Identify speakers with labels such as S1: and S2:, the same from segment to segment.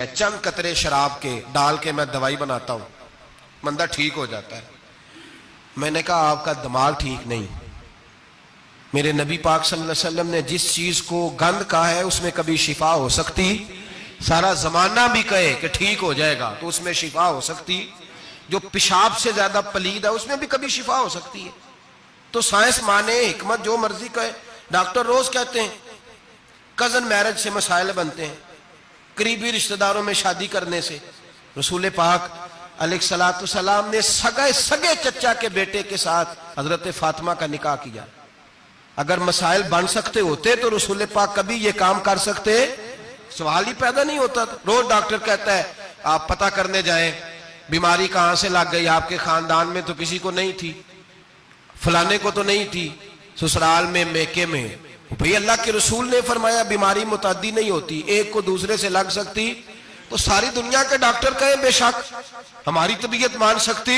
S1: चंद कतरे शराब के डाल के मैं दवाई बनाता हूं, बंदा ठीक हो जाता है। मैंने कहा आपका दिमाग ठीक नहीं। मेरे नबी पाक सल्लल्लाहु अलैहि वसल्लम ने जिस चीज को गंद कहा है उसमें कभी शिफा हो सकती, सारा जमाना भी कहे कि ठीक हो जाएगा तो उसमें शिफा हो सकती। जो पेशाब से ज्यादा पलीद है उसमें भी कभी शिफा हो सकती है। तो साइंस माने, हिकमत जो मर्जी कहे। डॉक्टर रोज कहते हैं कजन मैरिज से मसाइल बनते हैं, करीबी रिश्तेदारों में शादी करने से। रसूल पाक अलैहिस्सलाम ने सगे चचा के बेटे के साथ हजरत फातिमा का निकाह किया। अगर मसाइल बन सकते होते तो रसूल पाक कभी ये काम कर सकते? सवाल ही पैदा नहीं होता। रोज डॉक्टर कहता है आप पता करने जाएं, बीमारी कहां से लग गई, आपके खानदान में तो किसी को नहीं थी, फलाने को तो नहीं थी, ससुराल में मेके में। भाई अल्लाह के रसूल ने फरमाया बीमारी मुतादी नहीं होती, एक को दूसरे से लग सकती। तो सारी दुनिया के डॉक्टर कहे बेशक हमारी तबीयत मान सकती,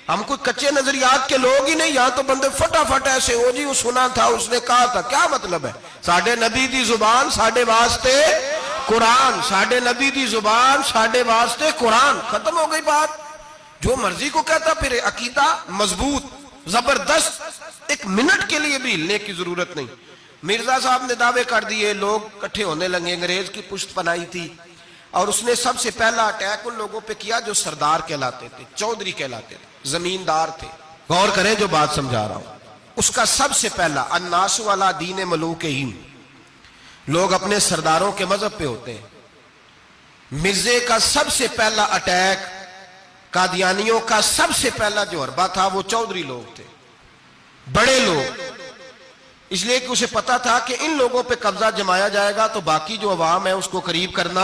S1: हम कोई कच्चे नजरियात के लोग ही नहीं। यहां तो बंदे फटाफट ऐसे हो जी वो सुना था, उसने कहा था, क्या मतलब है? साडे नबी दी जुबान साडे वास्ते कुरान, साडे नबी दी जुबान साडे वास्ते कुरान, खत्म हो गई बात। जो मर्जी को कहता फिर अकीदा मजबूत जबरदस्त, एक मिनट के लिए भी हिलने की जरूरत नहीं। मिर्जा साहब ने दावे कर दिए, लोग इकट्ठे होने लगे, अंग्रेज की पुश्त बनाई थी और उसने सबसे पहला अटैक उन लोगों पे किया जो सरदार कहलाते थे, चौधरी कहलाते थे, जमींदार थे। गौर करें जो बात समझा रहा हूं। उसका सबसे पहला अन्नास वाला दीन मलूक ही, लोग अपने सरदारों के मजहब पे होते हैं। मिर्जे का सबसे पहला अटैक, कादियानियों का सबसे पहला जो हरबा था वो चौधरी लोग थे, बड़े लोग। इसलिए कि उसे पता था कि इन लोगों पे कब्जा जमाया जाएगा तो बाकी जो अवाम है उसको करीब करना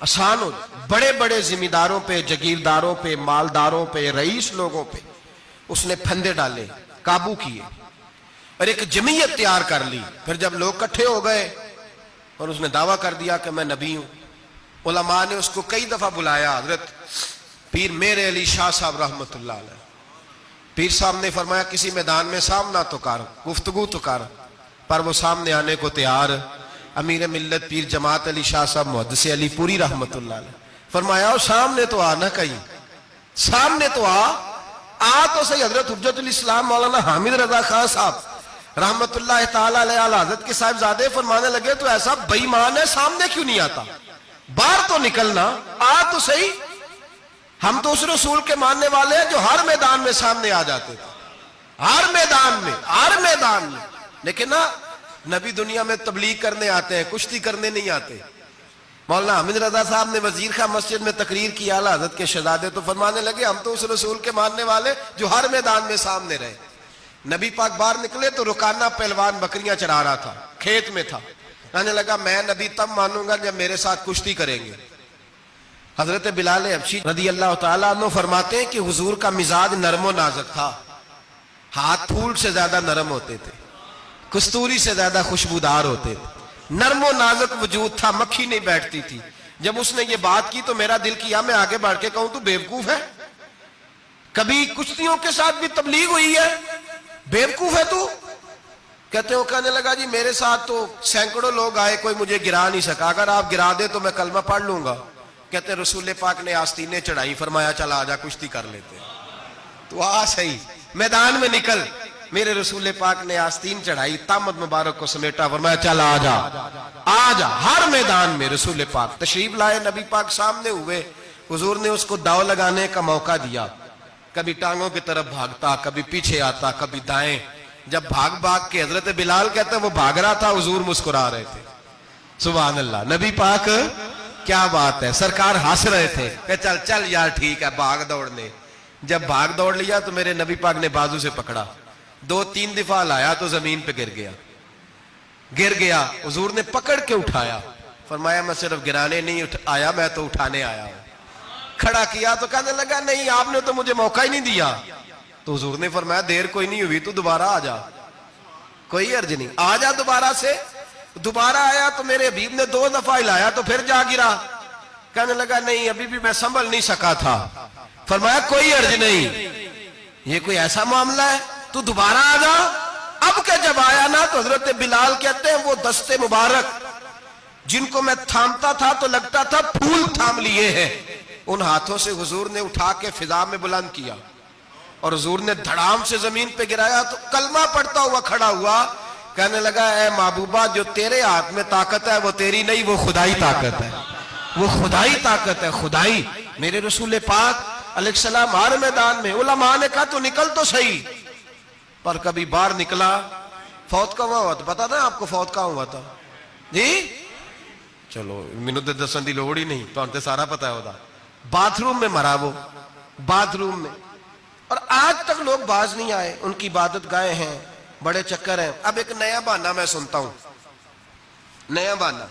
S1: आसान हो। बड़े बड़े जिम्मेदारों पे, जगीरदारों पे, मालदारों पे, रईस लोगों पे उसने फंदे डाले, काबू किए और एक जमीयत तैयार कर ली। फिर जब लोग इकट्ठे हो गए और उसने दावा कर दिया कि मैं नबी हूं, उलमा ने उसको कई दफा बुलाया। हजरत पीर मेरे अली शाह साहब रहमतुल्लाह अलैह, पीर साहब ने फरमाया किसी मैदान में सामना तो कर, गुफ्तगू तो कर, पर वो सामने आने को तैयार। अमीर मिल्लत पीर जमात अली शाह साहब मुहद्दिस अली पूरी रहमतुल्लाह अलैह फरमाया सामने तो आ, ना कहीं सामने तो आ तो सही। हजरत हुज्जतुल इस्लाम मौलाना हामिद रजा खान साहब रहमतुल्लाह ताला अलैह आला हज़रत के साहिबजादे फरमाने लगे तो ऐसा बेईमान है, सामने क्यों नहीं आता? बाहर तो निकलना, आ तो सही। हम तो उस रसूल के मानने वाले हैं जो हर मैदान में सामने आ जाते थे, हर मैदान में, हर मैदान में। लेकिन ना नबी दुनिया में तबलीग करने आते हैं, कुश्ती करने नहीं आते। मौलाना हामिद रजा साहब ने वजीर खां मस्जिद में तकरीर की, आला हज़रत के शहजादे तो फरमाने लगे हम तो उस रसूल के मानने वाले जो हर मैदान में सामने रहे। नबी पाक बाहर निकले तो रुकाना पहलवान बकरियां चरा रहा था, खेत में था। कहने लगा मैं नबी तब मानूंगा जब मेरे साथ कुश्ती करेंगे। हजरत बिलाल हबशी रदी अल्लाह तआला अन्हु फरमाते हैं कि हुजूर का मिजाज नरमो नाजुक था, हाथ फूल से ज्यादा नरम होते थे, कस्तूरी से ज्यादा खुशबूदार होते थे, नरमो नाजुक वजूद था, मक्खी नहीं बैठती थी। जब उसने ये बात की तो मेरा दिल किया मैं आगे बढ़ के कहूं तू बेवकूफ है, कभी कुश्तियों के साथ भी तबलीग हुई है, बेवकूफ है तू। कहते हो, कहने लगा जी मेरे साथ तो सैकड़ों लोग आए, कोई मुझे गिरा नहीं सका, अगर आप गिरा दे तो मैं कलमा पढ़ लूंगा। कहते रसूल पाक ने आस्तीनें चढ़ाई, फरमाया चल आजा कुश्ती कर लेते। तो आ सही मैदान में निकल, मेरे रसूल पाक ने आस्तीन चढ़ाई, तामद मुबारक को समेटा, फरमाया चल आजा आजा। हर मैदान में रसूल पाक तशरीफ लाए, नबी पाक सामने हुए, हुजूर ने उसको दाव लगाने का मौका दिया। कभी टांगों की तरफ भागता, कभी पीछे आता, कभी दाएं। जब भाग भाग के हजरत बिलाल कहते वो भाग रहा था, हुजूर मुस्कुरा रहे थे। सुभान अल्लाह, नबी पाक क्या बात है, सरकार हंस रहे थे कि चल चल यार ठीक है भाग दौड़ने। जब भाग दौड़ लिया तो मेरे नबी पाक ने बाजू से पकड़ा, 2-3 दफा लाया तो जमीन पे गिर गया। हुजूर ने पकड़ के उठाया, फरमाया मैं सिर्फ गिराने नहीं आया, मैं तो उठाने आया हूं। खड़ा किया तो कहने लगा नहीं आपने तो मुझे मौका ही नहीं दिया। तो हुजूर ने फरमाया देर कोई नहीं हुई, तू दोबारा आ जा, कोई अर्ज नहीं, आ जा दोबारा से। दोबारा आया तो मेरे हबीब ने 2 दफा हिलाया तो फिर जा गिरा। कहने लगा नहीं अभी भी मैं संभल नहीं सका था। फरमाया कोई अर्ज नहीं, ये कोई ऐसा मामला है, तू दोबारा आ जा। अब क्या जब आया ना तो हजरत बिलाल कहते हैं वो दस्ते मुबारक जिनको मैं थामता था तो लगता था फूल थाम लिए हैं, उन हाथों से हुजूर ने उठा के फिजा में बुलंद किया और हुजूर ने धड़ाम से जमीन पे गिराया तो कलमा पढ़ता हुआ खड़ा हुआ, कहने लगा, ए महबूबा, जो तेरे हाथ में ताकत है वो तेरी नहीं, वो खुदाई ताकत है, वो खुदाई ताकत है, खुदाई। मेरे रसूल पाक अलैहिस्सलाम हर मैदान में, उलमा ने कहा तो निकल तो सही, पर कभी बाहर निकला, फौत कहाँ हुआ था पता था आपको? फौत कहाँ हुआ था जी? चलो मैनू तो दसन की लोड़ ही नहीं, तो सारा पता है होता। बाथरूम में मरा वो, बाथरूम में। और आज तक लोग बाज नहीं आए, उनकी इबादत गाहे हैं, बड़े चक्कर हैं। अब एक नया बहाना मैं सुनता हूं, नया बहाना,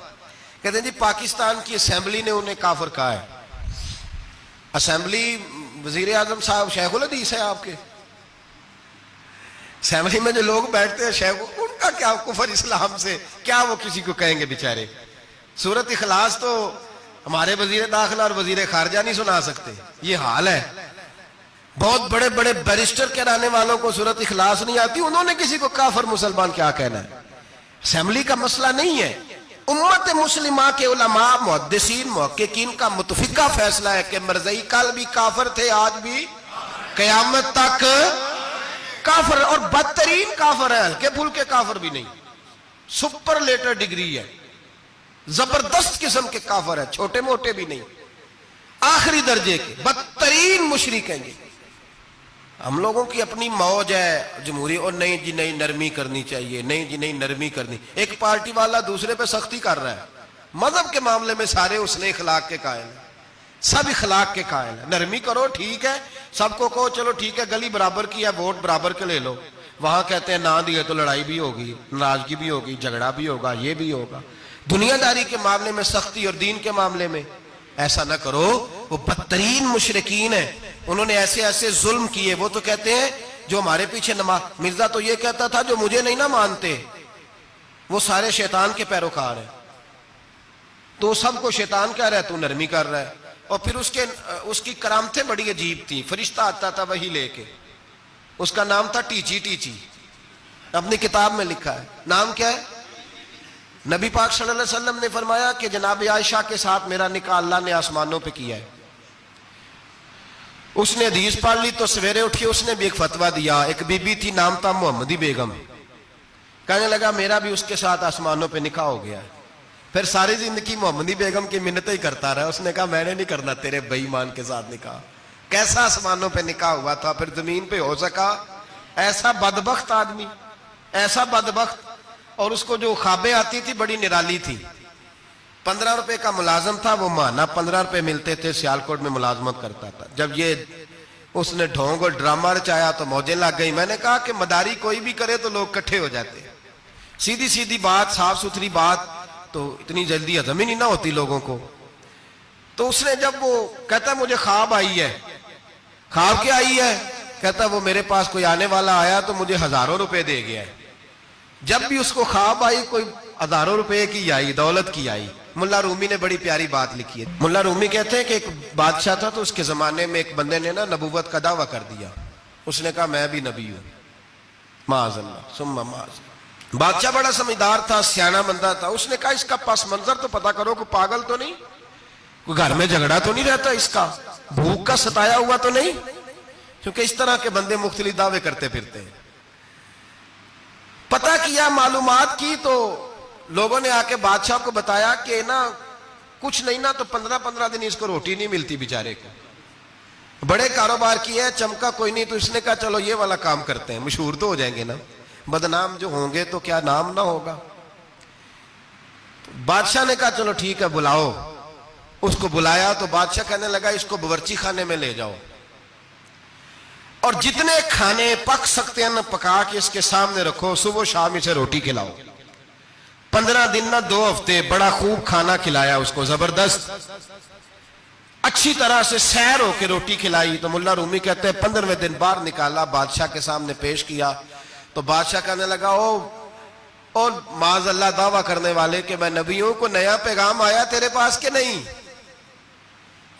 S1: कहते हैं जी पाकिस्तान की असेंबली ने उन्हें काफिर कहा है। असेंबली वजीर आजम साहब शेखुल हदीस है आपके, असेंबली में जो लोग बैठते हैं शेख, उनका क्या कुफर इस्लाम से, क्या वो किसी को कहेंगे बेचारे? सूरत इखलास तो हमारे वजीर दाखिला और वजीर खारजा नहीं सुना सकते, ये हाल है। बहुत बड़े बड़े बैरिस्टर कहलाने वालों को सूरत इखलास नहीं आती, उन्होंने किसी को काफिर मुसलमान क्या कहना है? असेंबली का मसला नहीं है, उम्मत मुस्लिमा के उलमा मुहद्दिसीन मुहक्किकीन का मुतफिका फैसला है कि मरज़ई कल भी काफिर थे, आज भी कयामत तक काफिर, और बदतरीन काफिर है, हल्के फुल्के काफिर भी नहीं, सुपरलेटर डिग्री है, जबरदस्त किस्म के काफिर है, छोटे मोटे भी नहीं, आखिरी दर्जे के बदतरीन मुशरिक हैं। हम लोगों की अपनी मौज है जमहूरी, और नहीं जी नहीं नरमी करनी चाहिए, नहीं जी नहीं नरमी करनी। एक पार्टी वाला दूसरे पे सख्ती कर रहा है, मजहब के मामले में सारे उसने इखलाक के कायल है, सब इखलाक के कायल है। नरमी करो ठीक है, सबको कहो चलो ठीक है गली बराबर की है, वोट बराबर के ले लो, वहां कहते हैं ना दिए तो लड़ाई भी होगी, नाराजगी भी होगी, झगड़ा भी होगा, ये भी होगा। दुनियादारी के मामले में सख्ती और दीन के मामले में ऐसा ना करो। वो बदतरीन मुशरिकीन है, उन्होंने ऐसे ऐसे जुल्म किए। वो तो कहते हैं जो हमारे पीछे नमाज, मिर्जा तो ये कहता था जो मुझे नहीं ना मानते वो सारे शैतान के पैरोकार हैं, तो सबको शैतान कह रहा है, तू नरमी कर रहा है। और फिर उसकी करामतें बड़ी अजीब थी, फरिश्ता आता था वही लेके, उसका नाम था टीची टीची, अपनी किताब में लिखा है। नाम क्या है? नबी पाक सल्लल्लाहु अलैहि वसल्लम ने फरमाया कि जनाब आयशा के साथ मेरा निकाह अल्लाह ने आसमानों पे किया है। उसने हदीस पढ़ ली तो सवेरे उठ के उसने भी एक फतवा दिया। एक बीबी थी, नाम था मोहम्मदी बेगम, कहने लगा मेरा भी उसके साथ आसमानों पे निकाह हो गया है। फिर सारी जिंदगी मोहम्मदी बेगम की मिन्नतें ही करता रहा। उसने कहा मैंने नहीं करना तेरे बेईमान के साथ निकाह। कैसा आसमानों पे निकाह हुआ था, फिर जमीन पे हो सका? ऐसा बदबख्त आदमी, ऐसा बदबख्त। और उसको जो ख्वाबें आती थी बड़ी निराली थी। 15 रुपए का मुलाजम था, वो माना 15 रुपए मिलते थे, सियालकोट में मुलाजमत करता था। जब ये उसने ढोंग और ड्रामा रचाया तो मौजें लग गई। मैंने कहा कि मदारी कोई भी करे तो लोग इकट्ठे हो जाते, सीधी सीधी बात, साफ सुथरी बात, तो इतनी जल्दी हजम ही नहीं ना होती लोगों को। तो उसने जब वो कहता मुझे ख्वाब आई है, ख्वाब क्या आई है? कहता वो मेरे पास कोई आने वाला आया तो मुझे हजारों रुपए दे गया है। जब भी उसको ख्वाब आई कोई हजारों रुपए की आई, दौलत की आई। मुल्ला रूमी ने बड़ी प्यारी बात लिखी है। मुल्ला रूमी कहते हैं कि एक बादशाह था, तो उसके जमाने में एक बंदे ने ना नबूवत का दावा कर दिया। उसने कहा मैं भी नबी हूं, माअज़ल्लाह सुम्मा माअज़ल्लाह। बादशाह बड़ा समझदार था, सियाना बंदा था। उसने कहा इसका पस मंजर तो पता करो, कोई पागल तो नहीं, कोई घर में झगड़ा तो नहीं रहता, इसका भूख का सताया हुआ तो नहीं, क्योंकि इस तरह के बंदे मुख्तलिफ दावे करते फिरते हैं। पता किया, मालूमात की, तो लोगों ने आके बादशाह को बताया कि ना कुछ नहीं ना तो 15-15 दिन इसको रोटी नहीं मिलती बेचारे को। बड़े कारोबार किए हैं, चमका कोई नहीं, तो इसने कहा चलो ये वाला काम करते हैं, मशहूर तो हो जाएंगे ना, बदनाम जो होंगे तो क्या नाम ना होगा। तो बादशाह ने कहा चलो ठीक है बुलाओ। उसको बुलाया तो बादशाह कहने लगा इसको बावर्ची खाने में ले जाओ और जितने खाने पक सकते हैं ना पका के इसके सामने रखो, सुबह शाम इसे रोटी खिलाओ। 15 दिन ना 2 हफ्ते बड़ा खूब खाना खिलाया उसको, जबरदस्त अच्छी तरह से सैर होके रोटी खिलाई। तो मुल्ला रूमी कहते हैं 15वें दिन बाहर निकाला, बादशाह के सामने पेश किया। तो बादशाह कहने लगा ओ माज़अल्लाह दावा करने वाले कि मैं नबी हूं, को नया पैगाम आया तेरे पास के नहीं,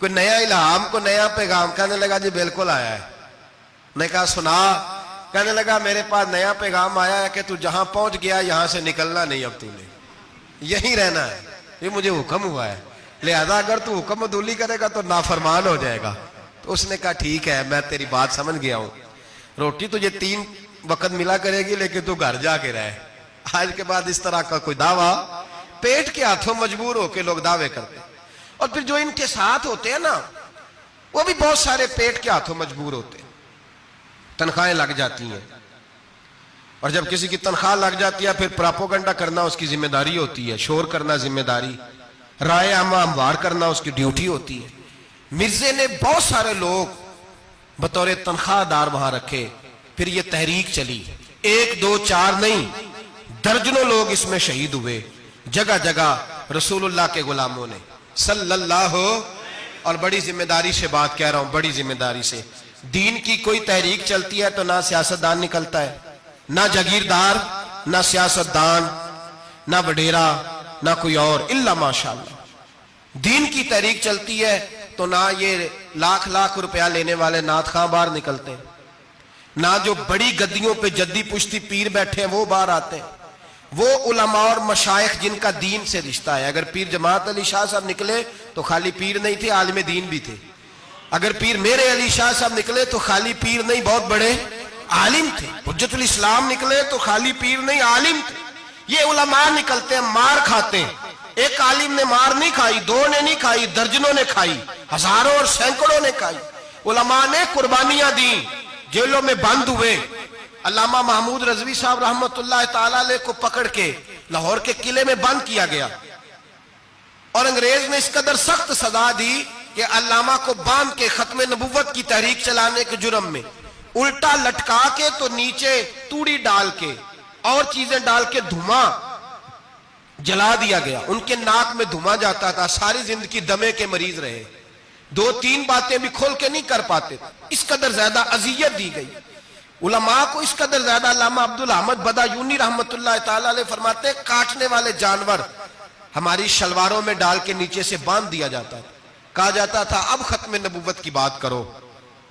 S1: कोई नया इल्हाम, को नया पैगाम? कहने लगा जी बिल्कुल आया है। ने कहा सुना? कहने लगा मेरे पास नया पैगाम आया है कि तू जहां पहुंच गया यहां से निकलना नहीं, अब तूने यहीं रहना है। ये मुझे हुक्म हुआ है, लिहाजा अगर तू हुक्म अदूली करेगा तो नाफरमान हो जाएगा। तो उसने कहा ठीक है, मैं तेरी बात समझ गया हूं, रोटी तुझे 3 वक्त मिला करेगी, लेकिन तू घर जाके रहे। आज के बाद इस तरह का कोई दावा, पेट के हाथों मजबूर होके लोग दावे करते। और फिर जो इनके साथ होते हैं ना, वो भी बहुत सारे पेट के हाथों मजबूर होते हैं, तनख्वाहें लग जाती हैं, और जब किसी की तनख्वाह लग जाती है फिर प्रोपेगेंडा करना उसकी जिम्मेदारी होती है, शोर करना जिम्मेदारी, राय आमा हमवार करना उसकी ड्यूटी होती है। मिर्जे ने बहुत सारे लोग बतौर तनख्वाहदार वहां रखे, फिर ये तहरीक चली, 1 2 4 नहीं, दर्जनों लोग इसमें शहीद हुए, जगह जगह रसूलुल्लाह के गुलामों ने सल्लल्लाहु। और बड़ी जिम्मेदारी से बात कह रहा हूं, बड़ी जिम्मेदारी से, दीन की कोई तहरीक चलती है तो ना सियासतदान निकलता है, ना जागीरदार, ना सियासतदान, ना वडेरा, ना कोई और, इल्ला माशाअल्लाह। दीन की तहरीक चलती है तो ना ये लाख लाख रुपया लेने वाले नाथ खां बाहर निकलते हैं, ना जो बड़ी गद्दियों पे जद्दी पुश्ती पीर बैठे हैं वो बाहर आते हैं, वो उलमा और मशाइख जिनका दीन से रिश्ता है। अगर पीर जमात अली शाह साहब निकले तो खाली पीर नहीं थे, आलिम दीन भी थे। अगर पीर मेरे अली शाह साहब निकले तो खाली पीर नहीं, बहुत बड़े आलिम थे। हुज्जतुल इस्लाम निकले तो खाली पीर नहीं, आलिम थे। ये उलमा निकलते हैं, मार खाते हैं। एक आलिम ने मार नहीं खाई, 2 ने नहीं खाई, दर्जनों ने खाई, हजारों और सैकड़ों ने खाई। उलमा ने कुर्बानियां दी, जेलों में बंद हुए। अल्लामा महमूद रजवी साहब रहमतुल्लाह ताला अलैह को पकड़ के लाहौर के किले में बंद किया गया, और अंग्रेज ने इस कदर सख्त सजा दी कि अल्लामा को बांध के खत्म नबुव्वत की तहरीक चलाने के जुर्म में उल्टा लटका के, तो नीचे तूड़ी डाल के और चीजें डाल के धुआं जला दिया गया। उनके नाक में धुआं जाता था, सारी जिंदगी दमे के मरीज रहे, 2-3 बातें भी खोल के नहीं कर पाते। इस कदर ज्यादा अजियत दी गई उलमा को, इस कदर ज्यादा। अल्लामा अब्दुल अहमद बदायूनी रहमतुल्लाह ताला अलैह फरमाते हैं, काटने वाले जानवर हमारी शलवारों में डाल के नीचे से बांध दिया जाता था। कहा जाता था अब खत्म नबुव्वत की बात करो,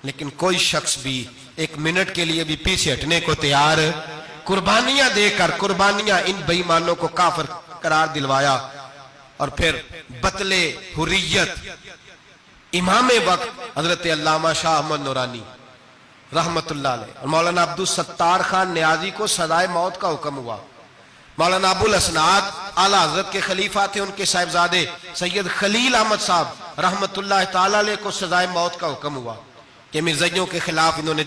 S1: लेकिन कोई शख्स भी 1 मिनट के लिए भी पीछे हटने को तैयार, कुर्बानियां देकर, कुर्बानियां इन बेईमानों को काफिर करार दिलवाया। और फिर बतले हुर्रियत इमाम वक्त हजरत अल्लामा शाह अहमद नूरानी रहमतुल्लाह अलैह और मौलाना अब्दुल सत्तार खान नियाजी को सजाए मौत का हुक्म हुआ। मौलाना अबुल असनाद आला हजरत के खलीफा थे, उनके साहिबजादे सैयद खलील अहमद साहब रहमतुल्लाह ताला अलैह को सजाए मौत का हुक्म हुआ कि मिर्ज़ाइयों के खिलाफ इन्होंने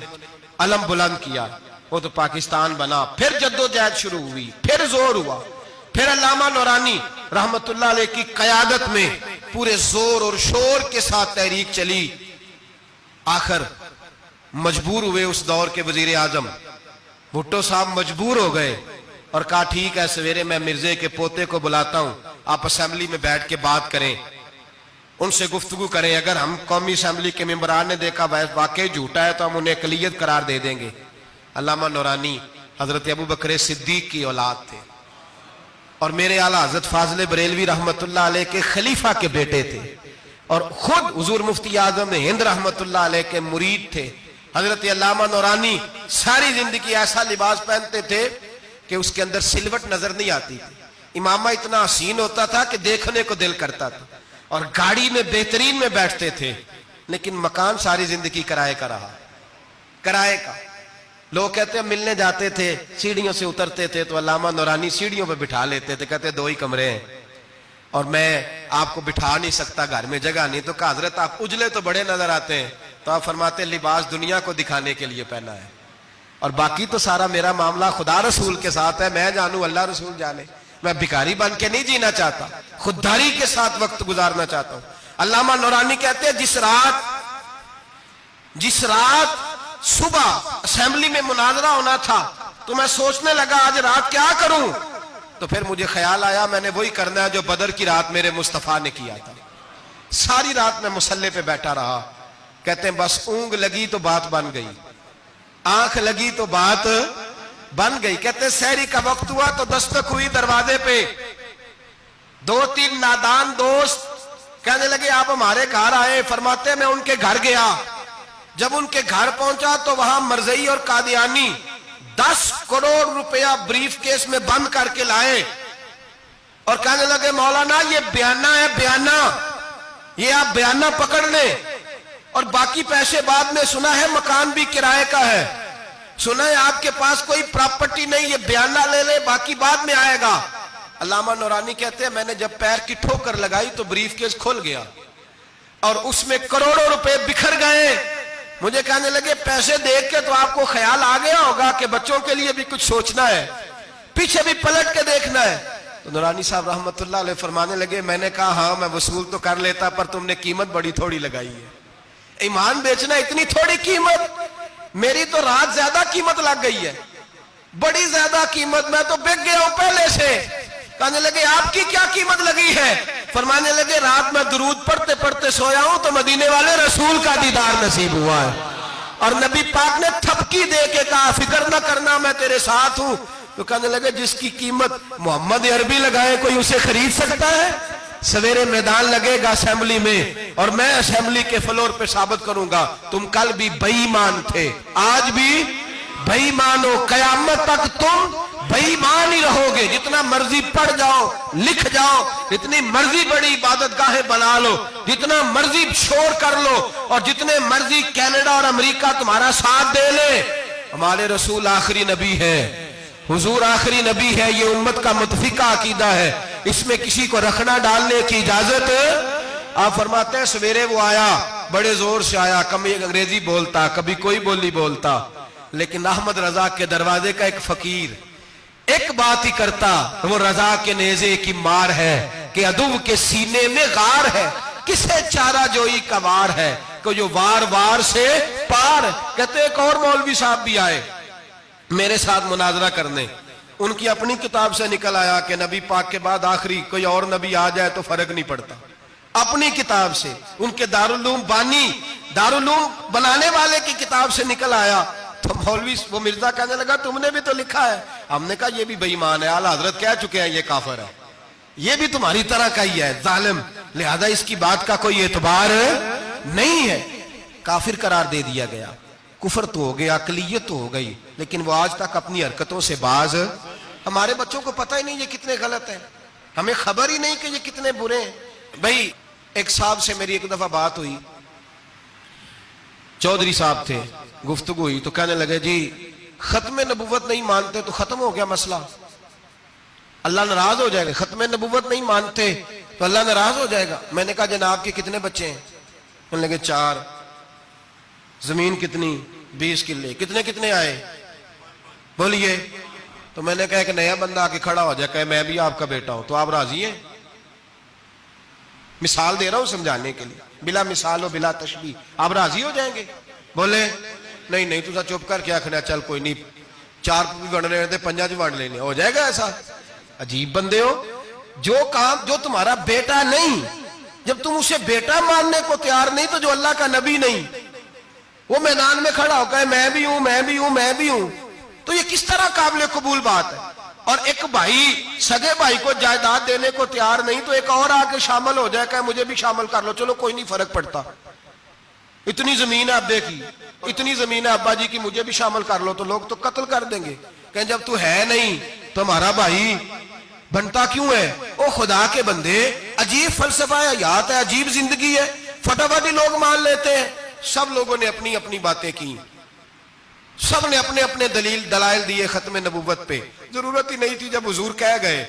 S1: अलम बुलंद किया, वो तो पाकिस्तान बना। फिर जद्दोजहद शुरू हुई, फिर जोर हुआ, फिर अल्लामा नूरानी रहमतुल्लाह अलैह की क़यादत में पूरे जोर और शोर के साथ तहरीक चली। आखिर मजबूर हुए उस दौर के वजीर आजम भुट्टो साहब मजबूर हो गए और कहा ठीक है, सवेरे मैं मिर्जे के पोते को बुलाता हूं, आप असेंबली में बैठ के बात करें, उनसे गुफ्तगू करें। अगर हम कौमी असेंबली के मेंबरान ने देखा वाकई झूठा है तो हम उन्हें अकलियत करार दे देंगे। अल्लामा नूरानी हजरत अबू बकर सिद्दीक की औलाद थे और मेरे आला हजरत फाजिल बरेलवी रहमतुल्लाह अलैह के खलीफा के बेटे थे, और खुद हुजूर मुफ्ती आजम हिंद रहमतुल्लाह अलैह के मुरीद थे। हजरत अल्लामा नूरानी सारी जिंदगी ऐसा लिबास पहनते थे कि उसके अंदर सिलवट नजर नहीं आती थी। इमामा इतना हसीन होता था कि देखने को दिल करता था, और गाड़ी में बेहतरीन में बैठते थे, लेकिन मकान सारी जिंदगी किराए का रहा, किराए का। लोग कहते हैं मिलने जाते थे, सीढ़ियों से उतरते थे तो अल्लामा नूरानी सीढ़ियों पे बिठा लेते थे, कहते 2 ही कमरे हैं और मैं आपको बिठा नहीं सकता, घर में जगह नहीं। तो कहा हजरत आप उजले तो बड़े नजर आते हैं, तो आप फरमाते लिबास दुनिया को दिखाने के लिए पहना है, और बाकी तो सारा मेरा मामला खुदा रसूल के साथ है, मैं जानू अल्लाह रसूल जाने। मैं भिखारी बन के नहीं जीना चाहता, खुददारी के साथ वक्त गुजारना चाहता हूं। अल्लामा नूरानी कहते हैं जिस रात सुबह असेंबली में मुनाजरा होना था तो मैं सोचने लगा आज रात क्या करूं, तो फिर मुझे ख्याल आया मैंने वही करना है जो बदर की रात मेरे मुस्तफा ने किया था। सारी रात मैं मुसल्ले पे बैठा रहा। कहते हैं बस ऊंग लगी तो बात बन गई, आंख लगी तो बात बन गई। कहते सहरी का वक्त हुआ तो दस्तक हुई दरवाजे पे, 2-3 नादान दोस्त कहने लगे आप हमारे घर आए। फरमाते मैं उनके घर गया, जब उनके घर पहुंचा तो वहां मरजई और कादियानी 10 करोड़ रुपया ब्रीफ केस में बंद करके लाए। और कहने लगे मौलाना ये बयाना है, बयाना, ये आप बयाना पकड़ लें और बाकी पैसे बाद में, सुना है मकान भी किराए का है, सुना है आपके पास कोई प्रॉपर्टी नहीं, ये बयाना ले ले, बाकी बाद में आएगा। अल्लामा नूरानी कहते हैं मैंने जब पैर की ठोकर लगाई तो ब्रीफकेस खुल गया और उसमें करोड़ों रुपए बिखर गए। मुझे कहने लगे पैसे देख के तो आपको ख्याल आ गया होगा कि बच्चों के लिए भी कुछ सोचना है, पीछे भी पलट के देखना है। तो नूरानी साहब रहमतुल्लाह अलैह फरमाने लगे, मैंने कहा हाँ मैं वसूल तो कर लेता, पर तुमने कीमत बड़ी थोड़ी लगाई है। ईमान बेचना इतनी थोड़ी कीमत, मेरी तो रात ज्यादा कीमत लग गई है, बड़ी ज्यादा कीमत, मैं तो बिक गया हूं पहले से। कहने लगे आपकी क्या कीमत लगी है? फरमाने लगे रात में दुरूद पढ़ते पढ़ते सोया हूं तो मदीने वाले रसूल का दीदार नसीब हुआ है, और नबी पाक ने थपकी दे के कहा फिक्र न करना मैं तेरे साथ हूं। तो कहने लगे जिसकी कीमत मोहम्मद अरबी लगाए कोई उसे खरीद सकता है? सवेरे मैदान लगेगा असेंबली में और मैं असेंबली के फ्लोर पे साबित करूंगा तुम कल भी बेईमान थे, आज भी बेईमान हो, कयामत तक तुम बेईमान ही रहोगे। जितना मर्जी पढ़ जाओ, लिख जाओ, जितनी मर्जी बड़ी इबादत गाहें बना लो, जितना मर्जी शोर कर लो और जितने मर्जी कनाडा और अमेरिका तुम्हारा साथ दे ले, हमारे रसूल आखिरी नबी है, हुजूर आखिरी नबी है, ये उम्मत का मुतफिका अकीदा है, इसमें किसी को रखना डालने की इजाजत। आप फरमाते हैं सवेरे वो आया, बड़े जोर से आया, कभी अंग्रेजी बोलता, कभी कोई बोली बोलता, लेकिन अहमद रजा के दरवाजे का एक फकीर एक बात ही करता, वो रजा के नेजे की मार है कि अदुव के सीने में गार है, किसे चारा जोई का वार है कि जो वार वार से पार। कहते एक और मौलवी साहब भी आए मेरे साथ मुनाजरा करने, उनकी अपनी किताब से निकल आया कि नबी पाक के बाद आखिरी कोई और नबी आ जाए तो फर्क नहीं पड़ता, अपनी किताब से, उनके दारुल उलूम बनाने वाले की किताब से निकल आया। तो मौलवी वो मिर्जा कहने लगा तुमने भी तो लिखा है। हमने कहा ये भी बेईमान है, आला हजरत कह चुके हैं ये काफिर है, ये भी तुम्हारी तरह का ही है जालिम, लिहाजा इसकी बात का कोई एतबार नहीं है। काफिर करार दे दिया गया, कुफर तो हो गया, अकलियत तो हो गई, लेकिन वो आज तक अपनी हरकतों से बाज। हमारे बच्चों को पता ही नहीं ये कितने गलत है, हमें खबर ही नहीं कि ये कितने बुरे हैं। भाई एक साहब से मेरी एक दफा बात हुई, चौधरी साहब थे, गुफ्तगू हुई तो कहने लगे जी खत्म नबुव्वत नहीं मानते तो खत्म हो गया मसला, अल्लाह नाराज हो जाएगा, खत्म नबुव्वत नहीं मानते तो अल्लाह नाराज हो जाएगा। मैंने कहा जनाब के कितने बच्चे हैं? कहने लगे 4, जमीन कितनी? 20 किले, कितने कितने आए बोलिए? तो मैंने कहा एक नया बंदा आके खड़ा हो जाए कहे मैं भी आपका बेटा हूं तो आप राजी हैं? मिसाल दे रहा हूं समझाने के लिए, बिला मिसाल हो बिला तशबीह, आप राजी हो जाएंगे? बोले नहीं नहीं तुझा चुप कर क्या आखना, चल कोई नहीं 4 भी वंडने थे 5 च वंड लेने, हो जाएगा ऐसा? अजीब बंदे हो, जो काम जो तुम्हारा बेटा नहीं, जब तुम उसे बेटा मानने को तैयार नहीं, तो जो अल्लाह का नबी नहीं वो मैदान में खड़ा होकर मैं भी हूं मैं भी हूं मैं भी हूं, तो ये किस तरह काबिल कबूल बात है? और एक भाई सगे भाई को जायदाद देने को तैयार नहीं तो एक और आके शामिल हो जाए, कहे मुझे भी शामिल कर लो, चलो कोई नहीं फर्क पड़ता, इतनी जमीन है अब्बे की, इतनी जमीन है अब्बा जी की, मुझे भी शामिल कर लो, तो लोग तो कत्ल कर देंगे, कहें जब तू है नहीं तो हमारा भाई बनता क्यों है? ओ खुदा के बंदे, अजीब फलसफा है, याद है, अजीब जिंदगी है, फटाफट ही लोग मान लेते हैं। सब लोगों ने अपनी अपनी बातें की, सब ने अपने अपने दलाइल दिए खत्म नबुव्वत पे, जरूरत ही नहीं थी। जब हुजूर कह गए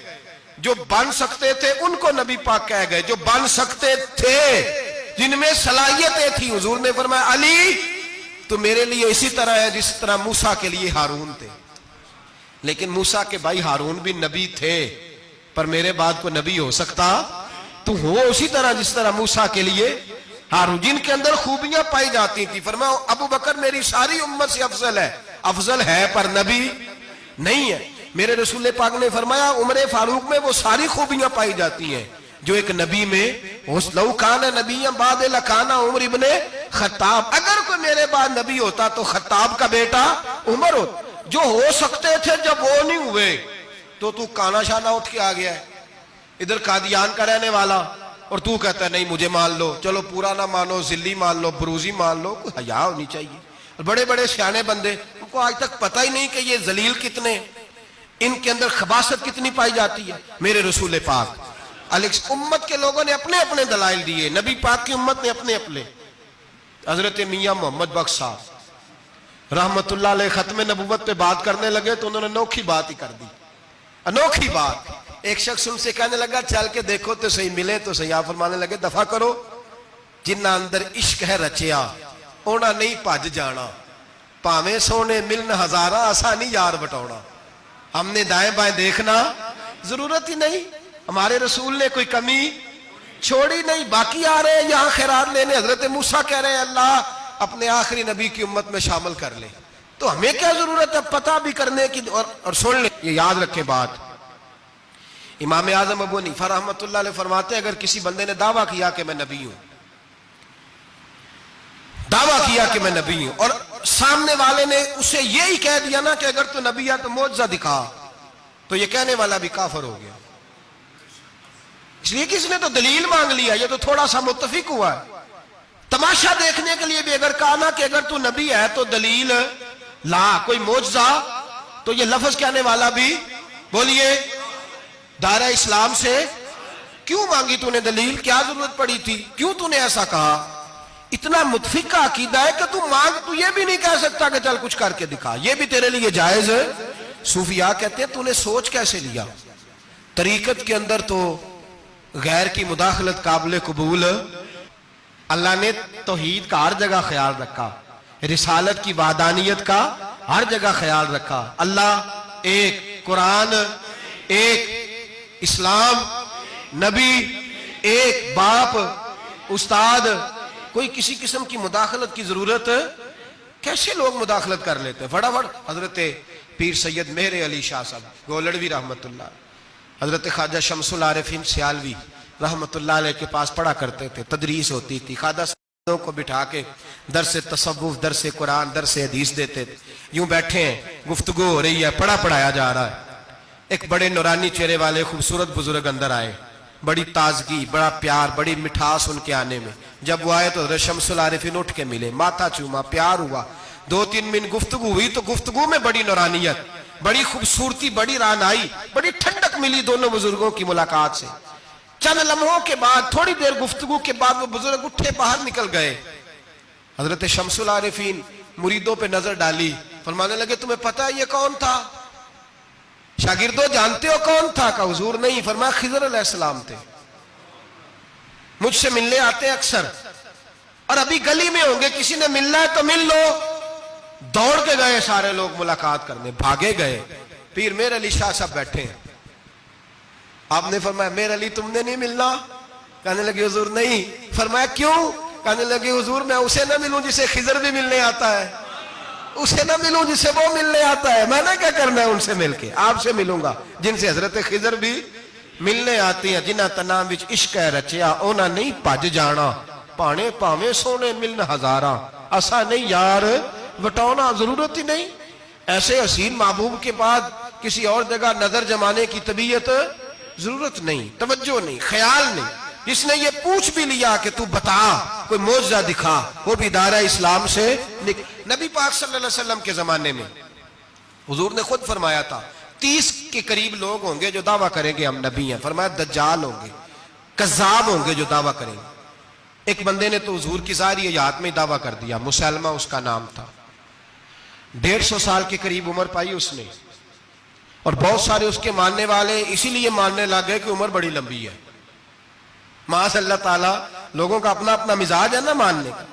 S1: जो बन सकते थे उनको नबी पाक कह गए, जो बन सकते थे जिनमें सलाहियतें थी, हुजूर ने फरमाया अली तो मेरे लिए इसी तरह है जिस तरह मूसा के लिए हारून थे। लेकिन मूसा के भाई हारून भी नबी थे, पर मेरे बाद को नबी हो सकता तू हो उसी तरह जिस तरह मूसा के लिए हारून, जिनके अंदर खूबियां पाई जाती थी। फरमाया अबू बकर मेरी सारी उम्मत से अफजल है पर नबी नहीं है। मेरे रसूल पाक ने फरमाया उमर फारूक में वो सारी खूबियां पाई जाती हैं जो एक नबी में हो। लौ काना नबी बाद लकाना उमर इब्ने खत्ताब, अगर कोई मेरे बाद नबी होता तो खत्ताब का बेटा उमर हो। जो हो सकते थे जब वो नहीं हुए तो तू काना शाना उठ के आ गया है, इधर कादियान का रहने वाला, और तू कहता है नहीं मुझे मान लो, चलो पूरा ना मानो, जिल्ली मान लो, बुरूजी मान लो, कोई हया होनी चाहिए। और बड़े बड़े सियाने बंदे, उनको आज तक पता ही नहीं कि ये जलील कितने। इनके अंदर खबासत कितनी पाई जाती है। मेरे रसूल पाक उम्मत के लोगों ने अपने अपने दलाइल दिए, नबी पाक की उम्मत ने अपने अपने। हजरत मियां मोहम्मद बख्श साहब रहमतुल्लाह अलैह खत्म नबूवत पे बात करने लगे तो उन्होंने अनोखी बात ही कर दी, अनोखी बात। एक शख्स उनसे कहने लगा चल के देखो तो सही, मिले तो सही। आप फरमाने लगे दफा करो, जिन्ना अंदर इश्क है रचिया ओना नहीं भज जाना, भावे सोने मिलन हजारा असा नहीं यार बटौना। हमने दाएं बाएं देखना जरूरत ही नहीं, हमारे रसूल ने कोई कमी छोड़ी नहीं। बाकी आ रहे हैं यहां खैरात लेने, हजरत मूसा कह रहे हैं अल्लाह अपने आखिरी नबी की उम्मत में शामिल कर ले, तो हमें क्या जरूरत है पता भी करने की। और सुन ले, ये याद रखे बात, इमाम आजम अबू हनीफा रहमतुल्लाह अलैह फरमाते हैं अगर किसी बंदे ने दावा किया कि मैं नबी हूं, दावा किया कि मैं नबी हूं, और सामने वाले ने उसे यही कह दिया ना कि अगर तू नबी है तो मौजज़ा दिखा, तो ये कहने वाला भी काफिर हो गया। इसलिए कि इसने तो दलील मांग लिया, ये तो थोड़ा सा मुत्तफिक हुआ है। तमाशा देखने के लिए भी अगर कहा ना कि अगर तू नबी है तो दलील ला, कोई मौजज़ा, तो ये लफ्ज कहने वाला भी बोलिए दायरा इस्लाम से क्यों मांगी तूने दलील, क्या जरूरत पड़ी थी, क्यों तूने ऐसा कहा। इतना मुतफिक का अकीदा है कि तू मांग, तू ये भी नहीं कह सकता कि चल कुछ करके दिखा, ये भी तेरे लिए जायज है। सूफिया कहते हैं तूने सोच कैसे लिया। तरीकत के अंदर तो गैर की मुदाखलत काबिल कबूल, अल्लाह ने तौहीद का हर जगह ख्याल रखा, रिसालत की वादानियत का हर जगह ख्याल रखा। अल्लाह एक, कुरान एक, इस्लाम, नबी एक, बाप, उस्ताद, कोई किसी किस्म की मुदाखलत की जरूरत, कैसे लोग मुदाखलत कर लेते हैं फटाफट। हजरत पीर सैयद मेहर अली शाह साहब गोलड़वी रहमतुल्लाह, हजरत ख्वाजा शमसुल आरिफीन सियालवी रहमतुल्लाह अलैह के पास पढ़ा करते थे, तदरीस होती थी। ख्वाजा को बिठा के दरसे तसव्वुफ, दरसे कुरान, दरसे हदीस देते थे। यूं बैठे हैं, गुफ्तगू हो रही है, पढ़ाया जा रहा है। एक बड़े नूरानी चेहरे वाले खूबसूरत बुजुर्ग अंदर आए, बड़ी ताजगी, बड़ा प्यार, बड़ी मिठास उनके आने में। जब वो आए तो हज़रत शमसुल आरिफीन उठ के मिले, माथा चूमा, प्यार हुआ, 2-3 मिनट गुफ्तगू हुई, तो गुफ्तगू में बड़ी नूरानियत, बड़ी खूबसूरती, बड़ी रानाई, बड़ी ठंडक मिली दोनों बुजुर्गों की मुलाकात से। चंद लम्हों के बाद, थोड़ी देर गुफ्तगू के बाद वो बुजुर्ग उठे बाहर निकल गए। हजरत शमसुल आरिफीन मुरीदों पे नजर डाली, फरमाने लगे तुम्हें पता है ये कौन था? शागिर्दों जानते हो कौन था? का हुजूर नहीं। फरमाया खिज़र अलैहिस्सलाम थे, मुझसे मिलने आते हैं अक्सर, और अभी गली में होंगे, किसी ने मिलना है तो मिल लो। दौड़ के गए सारे लोग मुलाकात करने, भागे गए। पीर मेहर अली शाह साहब बैठे हैं। आपने फरमाया मेहर अली तुमने नहीं मिलना? कहने लगे हुजूर नहीं। फरमाया क्यों? कहने लगे हुजूर मैं उसे ना मिलूं जिसे खिज़र भी मिलने आता है, उसे ना मिलूं जिसे वो मिलने आता है। मैंने क्या करना है उनसे मिलके? आपसे मिलूंगा जिनसे हजरत खिज़र भी मिलने आती है। जिन्हां तनां विच इश्क है रचिया ओना नहीं भज जाना, भाणे भावे सोने मिलन हजारा असा नहीं यार बटौना। जरूरत ही नहीं। ऐसे हसीन महबूब के बाद किसी और जगह नजर जमाने की तबीयत जरूरत नहीं, तवज्जो नहीं, ख्याल नहीं। जिसने ये पूछ भी लिया कि तू बता, कोई मौजज़ा दिखा, वो भी दायरा इस्लाम से नबी पाक सल्लल्लाहु अलैहि वसल्लम के जमाने में हुजूर ने खुद फरमाया था 30 के करीब लोग होंगे जो दावा करेंगे हम नबी हैं। फरमाया दज्जाल होंगे, कज़्ज़ाब होंगे जो दावा करेंगे। एक बंदे ने तो हुजूर की सारी हयात में दावा कर दिया, मुसलमा उसका नाम था। 150 साल के करीब उम्र पाई उसने, और बहुत सारे उसके मानने वाले इसीलिए मानने लग गए कि उम्र बड़ी लंबी है। माशाअल्लाह ताला लोगों का अपना अपना मिजाज है ना, मानने का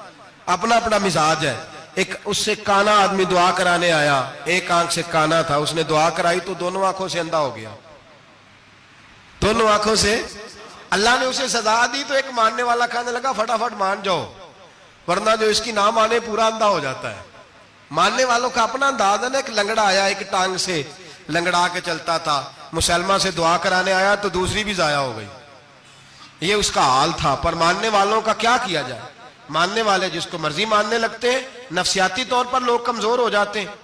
S1: अपना अपना मिजाज है। एक उससे काना आदमी दुआ कराने आया, एक आंख से काना था, उसने दुआ कराई तो दोनों आंखों से अंधा हो गया, दोनों आंखों से। अल्लाह ने उसे सजा दी तो एक मानने वाला कहने लगा फटाफट मान जाओ, वरना जो इसकी ना माने पूरा अंधा हो जाता है। मानने वालों का अपना अंदाज है ना। एक लंगड़ा आया, एक टांग से लंगड़ा के चलता था, मुसलमान से दुआ कराने आया तो दूसरी भी जाया हो गई। ये उसका हाल था। पर मानने वालों का क्या किया जाए? मानने वाले जिसको मर्जी मानने लगते हैं, नफसियाती तौर पर लोग कमजोर हो जाते हैं।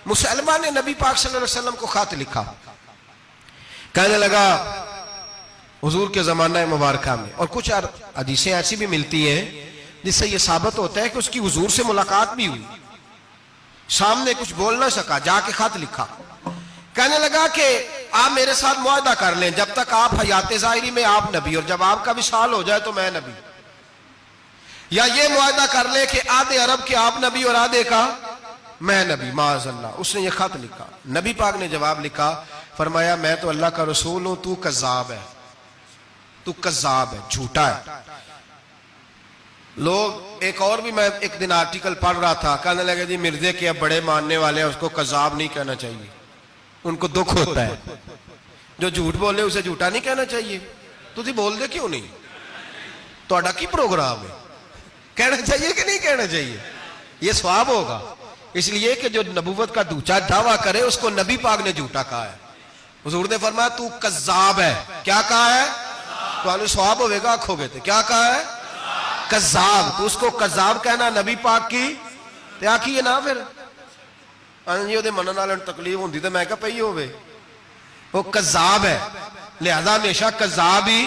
S1: मुसलमान ने नबी पाक सल्लल्लाहु अलैहि वसल्लम को खत लिखा, कहने लगा हुजूर के जमाना मुबारका में, और कुछ हदीसें ऐसी भी मिलती हैं जिससे यह साबित होता है कि उसकी हुजूर से मुलाकात भी हुई, सामने कुछ बोल ना सका, जाके खत लिखा। कहने लगा कि आप मेरे साथ मुआहदा कर लें, जब तक आप हयात ज़ाहिरी में आप नबी, और जब आपका विशाल हो जाए तो मैं नबी, या ये मुआहदा कर ले कि आधे अरब के आप नबी और आधे का मैं नबी। माअज़ल्लाह। उसने ये खत लिखा। नबी पाक ने जवाब लिखा, फरमाया मैं तो अल्लाह का रसूल हूं, तू कज़्ज़ाब है, तू कज़्ज़ाब है, झूठा है। लोग एक और भी, मैं एक दिन आर्टिकल पढ़ रहा था, कहने लगे जी मिर्जे के अब बड़े मानने वाले हैं, उसको कज़्ज़ाब नहीं कहना चाहिए, उनको दुख होता है। जो झूठ बोले उसे झूठा नहीं कहना चाहिए। तुझे बोल दे क्यों नहीं? तो की प्रोग्राम है, कहना चाहिए कि नहीं कहना चाहिए? यह सवाब होगा। इसलिए कि जो नबूवत का दूसरा दावा करे उसको नबी पाक ने झूठा कहा है। हुजूर ने फरमाया तू कज़्ज़ाब है। क्या कहा है? तो सवाब होगा, आखोगे तो क्या कहा है? कज़्ज़ाब। तो उसको कज़्ज़ाब कहना नबी पाक की क्या की है ना? फिर जी मनन वाले तकलीफ होंगी तो मैं क्या पई होवे, वो कज़्ज़ाब है, लिहाजा हमेशा कज़्ज़ाब ही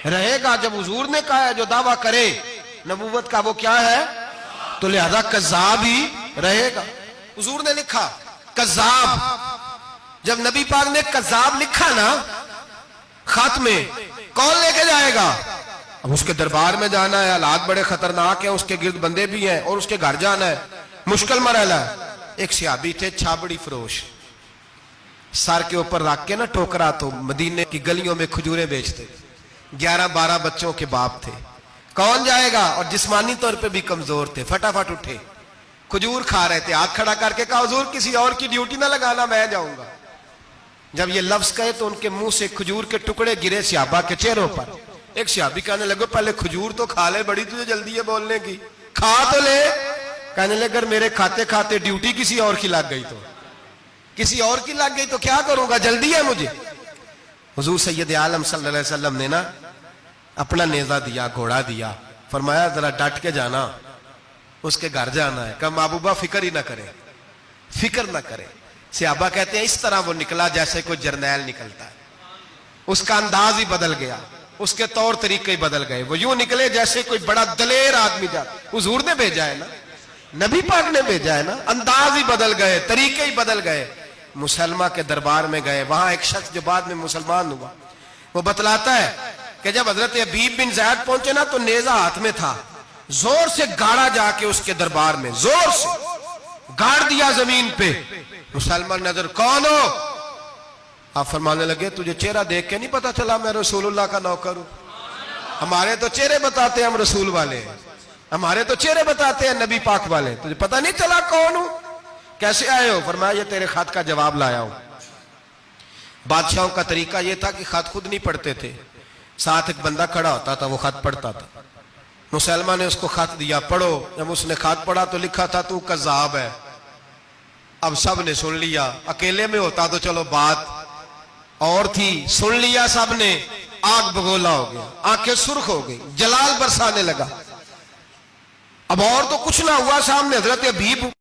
S1: रहेगा। जब हुजूर ने कहा है जो दावा करे नबूवत का वो क्या है, तो लिहाजा कज़्ज़ाब ही रहेगा। हुजूर ने लिखा कज़्ज़ाब। जब नबी पाक ने कज़्ज़ाब लिखा ना खत में, कौन लेके जाएगा? अब उसके दरबार में जाना है, हालात बड़े खतरनाक है, उसके गिर्द बंदे भी हैं और उसके घर जाना है, मुश्किल मरहला है। एक सहाबी थे छाबड़ी फरोश, सर के ऊपर रख के ना टोकरा, तो मदीने की गलियों में खजूरें बेचते, 11-12 बच्चों के बाप थे। कौन जाएगा? और जिस्मानी तौर पे भी कमजोर थे, फटाफट उठे, खजूर खा रहे थे, हाथ खड़ा करके कहा हुजूर किसी और की ड्यूटी ना लगाना, मैं जाऊंगा। जब ये लफ्ज कहे तो उनके मुंह से खजूर के टुकड़े गिरे सहाबा के चेहरों पर। एक सहाबी कहने लगे पहले खजूर तो खा ले, बड़ी तुझे जल्दी है बोलने की, खा तो ले। कहने लगे अगर मेरे खाते खाते ड्यूटी किसी और की लग गई तो, किसी और की लग गई तो क्या करूंगा, जल्दी है मुझे। हुजूर सैयद आलम सल्लल्लाहु अलैहि वसल्लम ने ना अपना नेजा दिया, घोड़ा दिया, फरमाया जरा डट के जाना, उसके घर जाना है। कहा महबूबा फिक्र ही ना करे, फिक्र ना करे। सहाबा कहते हैं इस तरह वो निकला जैसे कोई जर्नैल निकलता है, उसका अंदाज ही बदल गया, उसके तौर तरीके ही बदल गए। वो यूं निकले जैसे कोई बड़ा दलेर आदमी जाता। हुजूर ने भेजा है ना, नबी पाक ने भेजा है ना, अंदाज ही बदल गए, तरीके ही बदल गए। मुसलमा के दरबार में गए, वहां एक शख्स जो बाद में मुसलमान हुआ, वो बतलाता है कि जब हजरत हबीब बिन ज़ैद पहुंचे ना तो नेजा हाथ में था, जोर से गाड़ा जाके उसके दरबार में, जोर से गाड़ दिया जमीन पे। मुसलमान नजर, कौन हो? आप फरमाने लगे तुझे चेहरा देख के नहीं पता चला मैं रसूलुल्लाह का नौकर हूं? हमारे तो चेहरे बताते हैं हम रसूल वाले, हमारे तो चेहरे बताते हैं नबी पाक वाले, तुझे पता नहीं चला कौन हूं? कैसे आए हो? फरमाया ये तेरे खत का जवाब लाया हूं। बादशाहों का तरीका यह था कि खत खुद नहीं पढ़ते थे, साथ एक बंदा खड़ा होता था, वो खत पढ़ता था। मुसलमान ने उसको खत दिया, पढ़ो। जब उसने खत पढ़ा तो लिखा था तू कज़्ज़ाब है। अब सब ने सुन लिया, अकेले में होता तो चलो बात और थी, सुन लिया सब ने, आग बगोला हो गया, आंखें सुर्ख हो गई, जलाल बरसाने लगा। अब और तो कुछ ना हुआ, सामने हजरत हबीब